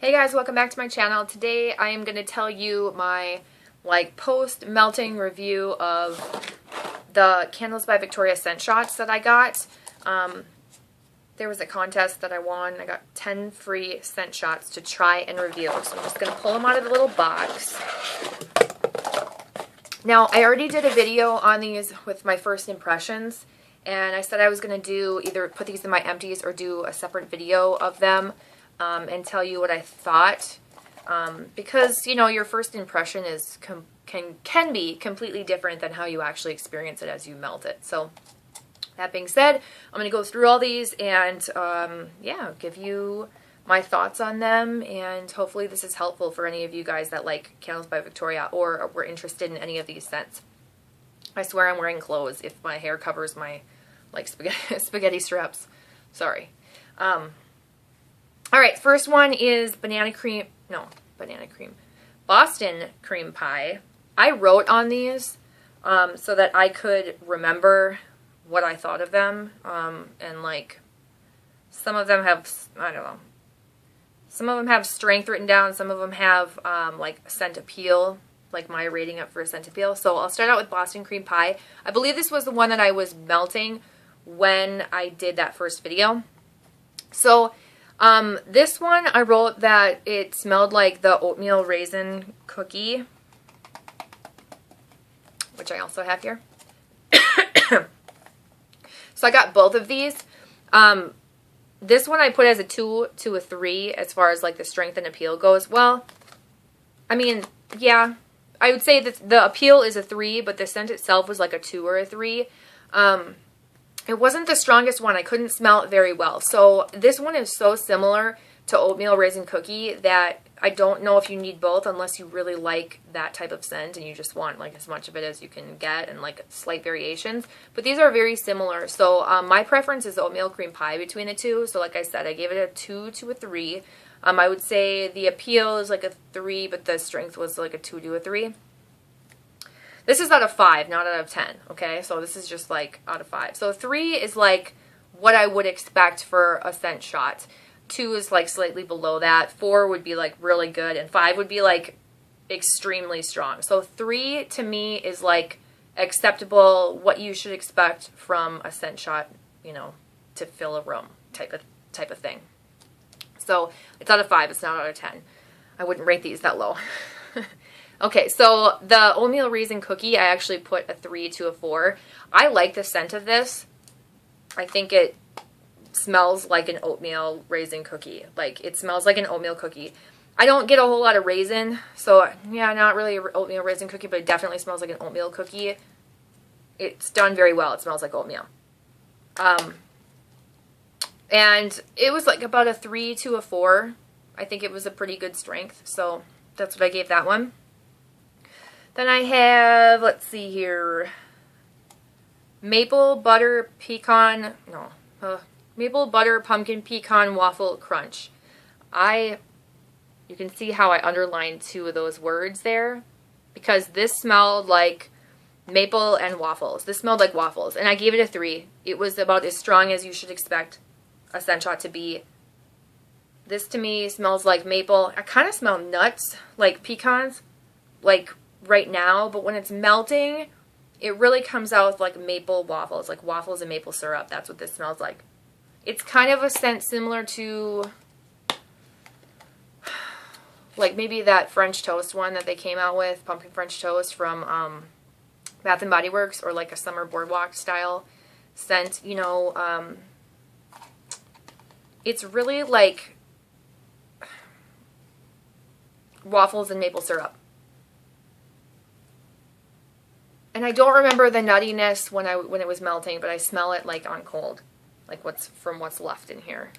Hey guys, welcome back to my channel. Today I am going to tell you my post-melting review of the Candles by Victoria scent shots that I got. There was a contest that I won. I got 10 free scent shots to try and review. So I'm just going to pull them out of the little box. Now, I already did a video on these with my first impressions, and I said I was going to do either put these in my empties or do a separate video of them. And tell you what I thought, because you know your first impression is can be completely different than how you actually experience it as you melt it. So that being said, I'm going to go through all these and yeah, give you my thoughts on them, and hopefully this is helpful for any of you guys that like Candles by Victoria or were interested in any of these scents. I swear I'm wearing clothes if my hair covers my spaghetti straps. Sorry. Alright, first one is Boston cream pie. I wrote on these so that I could remember what I thought of them. And like, some of them have, I don't know, some of them have strength written down, some of them have like scent appeal, like my rating up for scent appeal. So I'll start out with Boston cream pie. I believe this was the one that I was melting when I did that first video. So this one, I wrote that it smelled like the oatmeal raisin cookie, which I also have here. So I got both of these. This one I put as a 2 to a 3 as far as like the strength and appeal goes. Well, I mean, yeah, I would say that the appeal is a 3, but the scent itself was like a 2 or a 3. It wasn't the strongest one. I couldn't smell it very well. So this one is so similar to oatmeal raisin cookie that I don't know if you need both unless you really like that type of scent and you just want like as much of it as you can get and like slight variations. But these are very similar. So my preference is oatmeal cream pie between the two. So like I said, I gave it a 2 to a 3. I would say the appeal is like a 3, but the strength was like a 2 to a 3. This is out of 5, not out of 10, okay? So this is just like out of 5. So 3 is like what I would expect for a scent shot. 2 is like slightly below that. 4 would be like really good. And 5 would be like extremely strong. So 3 to me is like acceptable, what you should expect from a scent shot, you know, to fill a room type of thing. So it's out of 5. It's not out of 10. I wouldn't rate these that low. Okay, so the oatmeal raisin cookie, I actually put a 3 to a 4. I like the scent of this. I think it smells like an oatmeal raisin cookie. Like, it smells like an oatmeal cookie. I don't get a whole lot of raisin, so yeah, not really an oatmeal raisin cookie, but it definitely smells like an oatmeal cookie. It's done very well. It smells like oatmeal. And it was like about a 3 to a 4. I think it was a pretty good strength, so that's what I gave that one. Then I have, let's see here, maple butter pumpkin pecan waffle crunch. You can see how I underlined 2 of those words there, because this smelled like maple and waffles. This smelled like waffles, and I gave it a 3. It was about as strong as you should expect a scent shot to be. This to me smells like maple. I kind of smell nuts, like pecans, like right now, but when it's melting, it really comes out with like maple waffles, like waffles and maple syrup. That's what this smells like. It's kind of a scent similar to like maybe that French toast one that they came out with, pumpkin French toast from Bath and Body Works, or like a summer boardwalk style scent, you know. It's really like waffles and maple syrup. And I don't remember the nuttiness when it was melting, but I smell it like on cold, like what's left in here.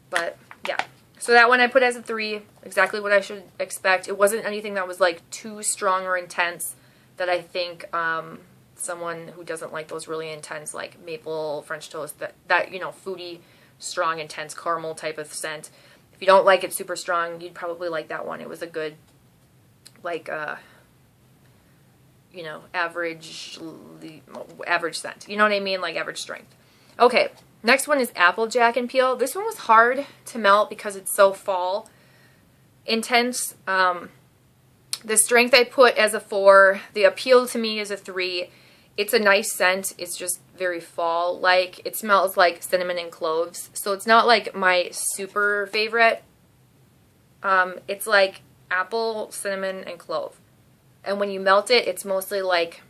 But yeah, so that one I put as a 3, exactly what I should expect. It wasn't anything that was like too strong or intense that I think someone who doesn't like those really intense like maple French toast, that you know, foodie, strong, intense caramel type of scent. If you don't like it super strong, you'd probably like that one. It was a good like you know, average scent. You know what I mean? Like average strength. Okay, Next one is Applejack and Peel. This one was hard to melt because it's so fall intense. The strength I put as a 4. The appeal to me is a 3. It's a nice scent. It's just very fall-like. It smells like cinnamon and cloves. So it's not like my super favorite. It's like apple, cinnamon, and clove. And when you melt it, it's mostly like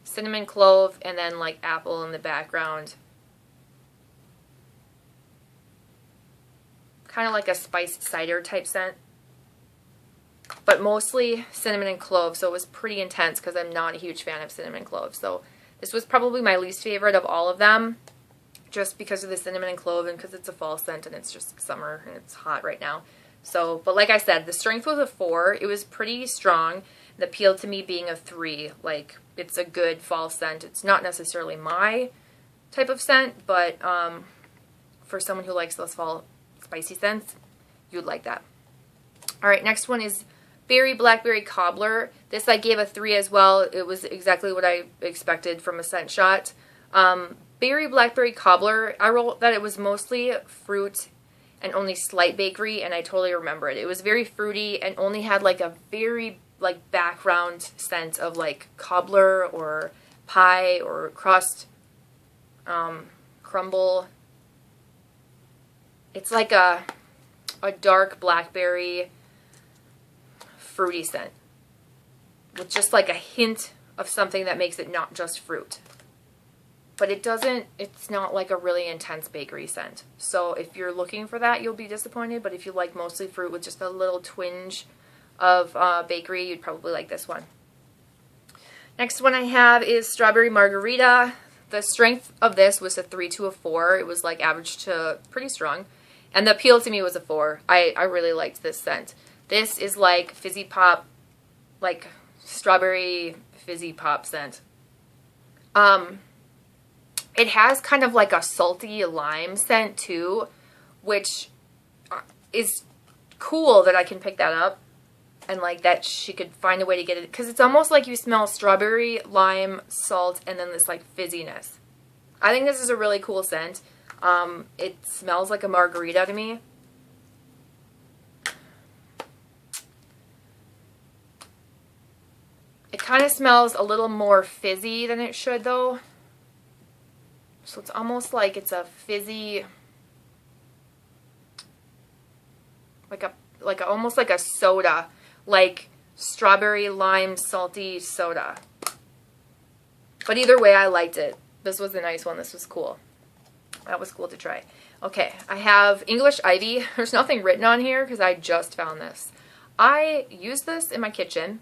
cinnamon, clove, and then like apple in the background. Kind of like a spiced cider type scent. But mostly cinnamon and clove, so it was pretty intense because I'm not a huge fan of cinnamon and clove. So this was probably my least favorite of all of them, just because of the cinnamon and clove and because it's a fall scent and it's just summer and it's hot right now. So, but like I said, the strength was a 4. It was pretty strong. The appeal to me being a 3. Like, it's a good fall scent. It's not necessarily my type of scent, but for someone who likes those fall spicy scents, you'd like that. All right, next one is Berry Blackberry Cobbler. This I gave a 3 as well. It was exactly what I expected from a scent shot. Berry Blackberry Cobbler, I wrote that it was mostly fruit and only slight bakery, and I totally remember it. It was very fruity and only had like a very like background scent of like cobbler or pie or crust, crumble. It's like a dark blackberry fruity scent with just like a hint of something that makes it not just fruit. But it's not like a really intense bakery scent. So if you're looking for that, you'll be disappointed. But if you like mostly fruit with just a little twinge of bakery, you'd probably like this one. Next one I have is Strawberry Margarita. The strength of this was a 3 to a 4. It was like average to pretty strong. And the appeal to me was a 4. I really liked this scent. This is like fizzy pop, like strawberry fizzy pop scent. It has kind of like a salty lime scent too, which is cool that I can pick that up and like that she could find a way to get it. Because it's almost like you smell strawberry, lime, salt, and then this like fizziness. I think this is a really cool scent. It smells like a margarita to me. It kind of smells a little more fizzy than it should though. So it's almost like it's a fizzy, almost like a soda, like strawberry lime salty soda. But either way, I liked it. This was a nice one. This was cool. That was cool to try. Okay, I have English Ivy. There's nothing written on here because I just found this. I used this in my kitchen.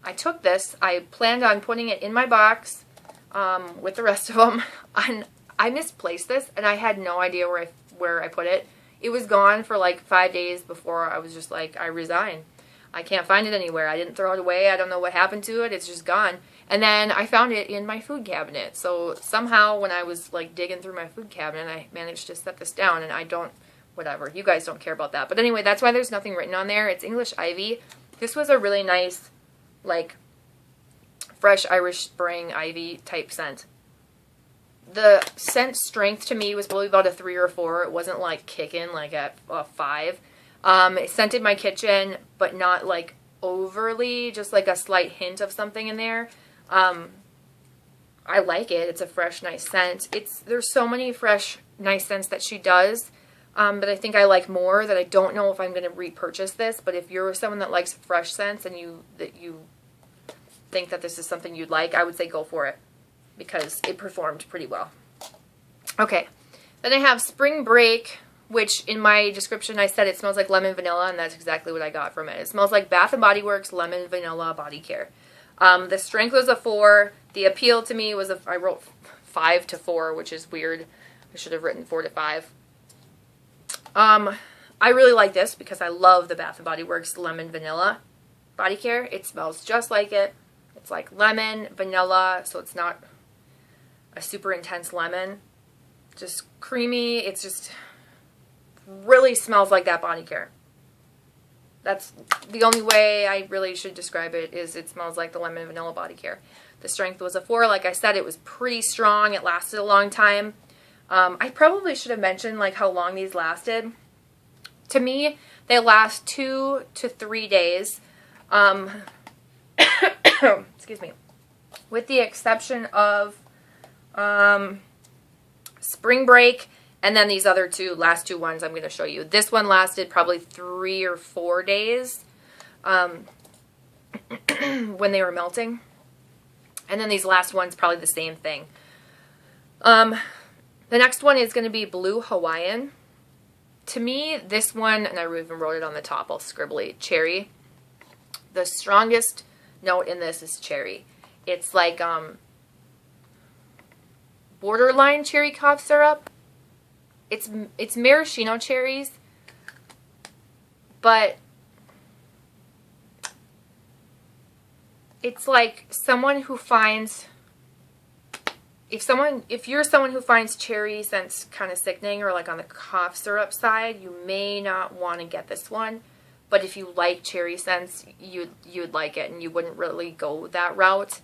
I took this. I planned on putting it in my box with the rest of them. And I misplaced this, and I had no idea where I put it. It was gone for like 5 days before I was just like, I resign. I can't find it anywhere. I didn't throw it away. I don't know what happened to it. It's just gone. And then I found it in my food cabinet. So somehow when I was like digging through my food cabinet, I managed to set this down, and I don't, whatever. You guys don't care about that. But anyway, that's why there's nothing written on there. It's English Ivy. This was a really nice, like, fresh Irish Spring Ivy type scent. The scent strength to me was probably about a 3 or a 4. It wasn't like kicking like at a 5. It scented my kitchen, but not like overly, just like a slight hint of something in there. I like it. It's a fresh, nice scent. There's so many fresh, nice scents that she does, but I think I like more that I don't know if I'm going to repurchase this. But if you're someone that likes fresh scents and you think that this is something you'd like, I would say go for it, because it performed pretty well. Okay, then I have Spring Break, which in my description I said it smells like lemon vanilla, and that's exactly what I got from it. It smells like Bath & Body Works Lemon Vanilla Body Care. The strength was a 4. The appeal to me was I wrote 5 to 4, which is weird. I should have written 4 to 5. I really like this because I love the Bath & Body Works Lemon Vanilla Body Care. It smells just like it. It's like lemon, vanilla, so it's not a super intense lemon. Just creamy. It's just really smells like that body care. That's the only way I really should describe it, is it smells like the lemon vanilla body care. The strength was a 4. Like I said, it was pretty strong. It lasted a long time. I probably should have mentioned like how long these lasted. To me, they last 2 to 3 days. Excuse me. With the exception of spring break, and then these other last two ones I'm going to show you. This one lasted probably 3 or 4 days when they were melting. And then these last ones, probably the same thing. The next one is going to be Blue Hawaiian. To me, this one, and I even wrote it on the top, all scribbly, cherry. The strongest note in this is cherry. It's like borderline cherry cough syrup. It's maraschino cherries, but it's like someone who finds, if you're someone who finds cherry scents kind of sickening or like on the cough syrup side, you may not want to get this one. But if you like cherry scents, you'd like it, and you wouldn't really go that route.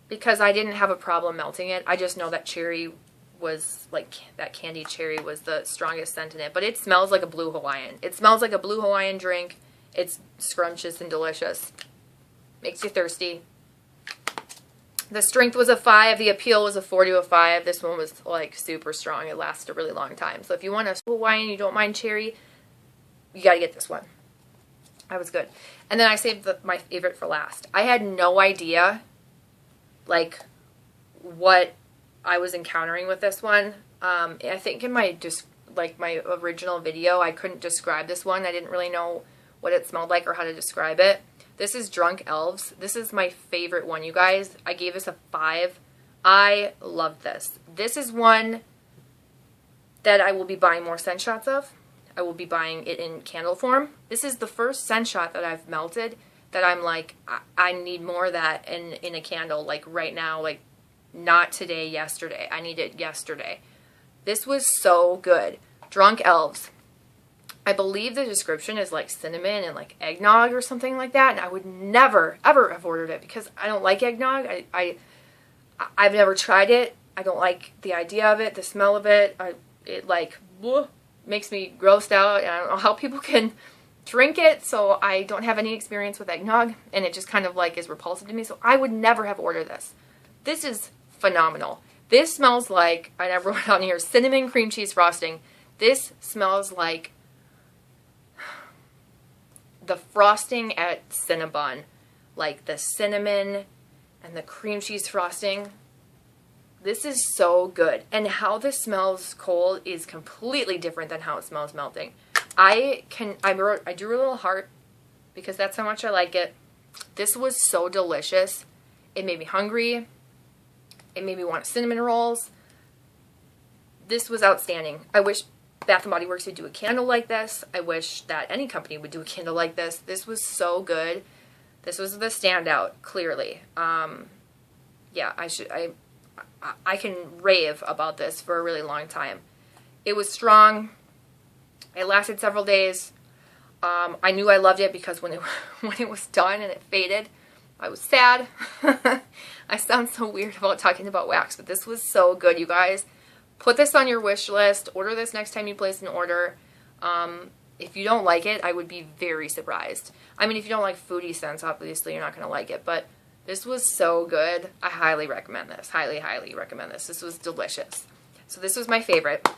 Because I didn't have a problem melting it. I just know that cherry was, like, that candied cherry was the strongest scent in it. But it smells like a Blue Hawaiian. It smells like a Blue Hawaiian drink. It's scrumptious and delicious. Makes you thirsty. The strength was a 5. The appeal was a 4 to a 5. This one was, like, super strong. It lasted a really long time. So if you want a Hawaiian, you don't mind cherry, you gotta get this one. That was good. And then I saved my favorite for last. I had no idea, like, what I was encountering with this one. I think in my my original video, I couldn't describe this one. I didn't really know what it smelled like or how to describe it. This is Drunk Elves. This is my favorite one, you guys. I gave this a 5. I love this. This is one that I will be buying more scent shots of. I will be buying it in candle form. This is the first scent shot that I've melted that I'm like, I need more of that in a candle, like right now, like not today, yesterday. I need it yesterday. This was so good. Drunk Elves. I believe the description is like cinnamon and like eggnog or something like that, and I would never, ever have ordered it because I don't like eggnog. I've never tried it. I don't like the idea of it, the smell of it. It like, bleh, makes me grossed out, and I don't know how people can drink it, so I don't have any experience with eggnog, and it just kind of like is repulsive to me, so I would never have ordered this. This is phenomenal. This smells like, I wrote it on here, cinnamon cream cheese frosting. This smells like the frosting at Cinnabon, like the cinnamon and the cream cheese frosting. This is so good, and how this smells cold is completely different than how it smells melting. I drew a little heart because that's how much I like it. This was so delicious. It made me hungry. It made me want cinnamon rolls. This was outstanding. I wish Bath & Body Works would do a candle like this. I wish that any company would do a candle like this. This was so good. This was the standout, clearly. Yeah, I can rave about this for a really long time. It was strong. It lasted several days. I knew I loved it because when it was done and it faded, I was sad. I sound so weird about talking about wax, but this was so good, you guys. Put this on your wish list. Order this next time you place an order. If you don't like it, I would be very surprised. I mean, if you don't like foodie scents, obviously you're not going to like it, but this was so good. I highly recommend this. Highly, highly recommend this. This was delicious. So this was my favorite.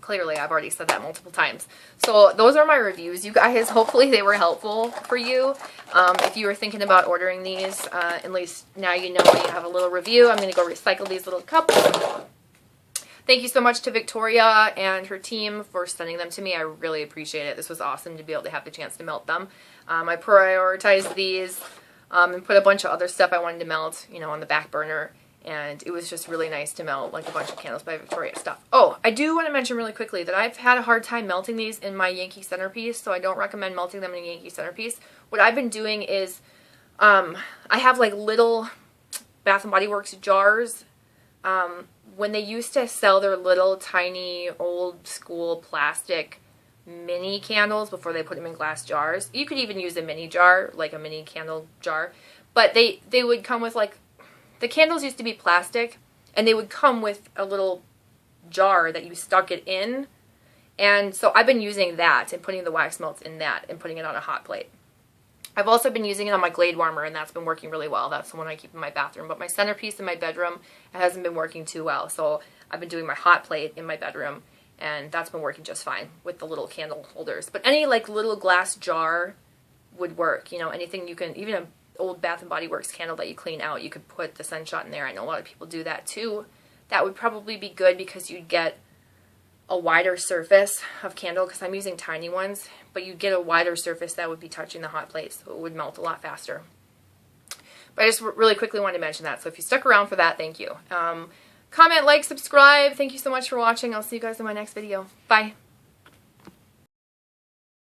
Clearly, I've already said that multiple times. So those are my reviews, you guys. Hopefully they were helpful for you. If you were thinking about ordering these, at least now you know you have a little review. I'm going to go recycle these little cups. Thank you so much to Victoria and her team for sending them to me. I really appreciate it. This was awesome to be able to have the chance to melt them. I prioritized these and put a bunch of other stuff I wanted to melt, you know, on the back burner. And it was just really nice to melt like a bunch of Candles by Victoria stuff. Oh, I do want to mention really quickly that I've had a hard time melting these in my Yankee centerpiece, so I don't recommend melting them in a Yankee centerpiece. What I've been doing is I have like little Bath & Body Works jars. When they used to sell their little tiny old school plastic mini candles before they put them in glass jars, you could even use a mini jar, like a mini candle jar, but they would come with like, the candles used to be plastic, and they would come with a little jar that you stuck it in. And so I've been using that and putting the wax melts in that and putting it on a hot plate. I've also been using it on my Glade warmer, and that's been working really well. That's the one I keep in my bathroom. But my centerpiece in my bedroom, it hasn't been working too well. So I've been doing my hot plate in my bedroom, and that's been working just fine with the little candle holders. But any like little glass jar would work. You know, anything you can, even an old Bath & Body Works candle that you clean out, you could put the Sunshot in there. I know a lot of people do that too. That would probably be good because you'd get a wider surface of candle, because I'm using tiny ones, but you get a wider surface that would be touching the hot plate, so it would melt a lot faster. But I just really quickly wanted to mention that, so if you stuck around for that, thank you. Comment, like, subscribe. Thank you so much for watching. I'll see you guys in my next video. Bye.